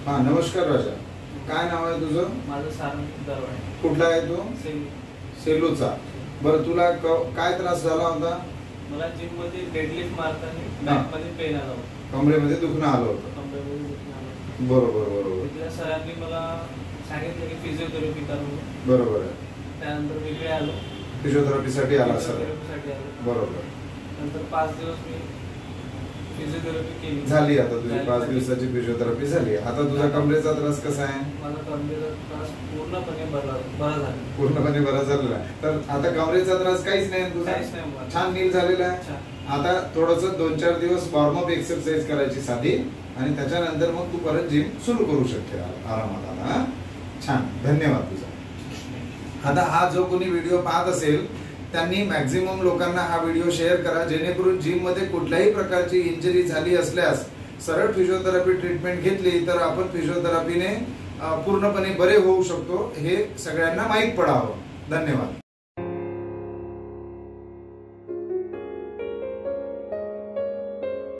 हा नमस्कार राजा, काय नाव आहे तुझं? माझं सारंग दरवाडे. कुठला आहे तू? सेलूचा. बरं, तुला काय त्रास झाला होता? मला जिम मध्ये डेडलिफ्ट मारताना बॅक मध्ये पेन आला होता. कमरेमध्ये दुखणं आलं होतं. कमरेमध्ये दुखणं आलं होतं. बरोबर बरोबर. तिथल्या सरांनी मला सांगितलं की फिजिओथेरपी करा म्हणून. बरोबर आहे. त्यानंतर मी इकडे आलो. फिजिओथेरपीसाठी आला सर? फिजिओथेरपीसाठी आलो. बरोबर. नंतर 5 दिवस मी फिजिओथेरपी केली. झाली आता तुझी 5 दिवसाची फिजिओथेरपी झाली. आता तुझा कमरेचा त्रास कसा आहे? माझा कमरेचा त्रास पूर्णपणे बरा झाला. पूर्णपणे बरा झालेला आहे. तर आता कमरेचा त्रास काहीच नाही तुझा? काहीच नाही. छान नील झालेला आहे. आता थोडस 2-4 दिवस वॉर्मअप एक्सरसाइज करायची साधी, आणि त्याच्यानंतर मग तू परत जिम सुरू करू शकते आरामात. छान, धन्यवाद तुझा. आता हा जो कोणी व्हिडिओ पाहत असेल त्यांनी मॅक्झिमम लोकांना हा व्हिडिओ शेअर करा, जेणेकरून जिम मध्ये कुठल्याही प्रकारची इंजरी झाली असल्यास सरळ फिजिओथेरपी ट्रीटमेंट घेतली तर आपण फिजिओथेरपीने पूर्णपणे बरे होऊ शकतो, हे सगळ्यांना माहीत पडावं. धन्यवाद.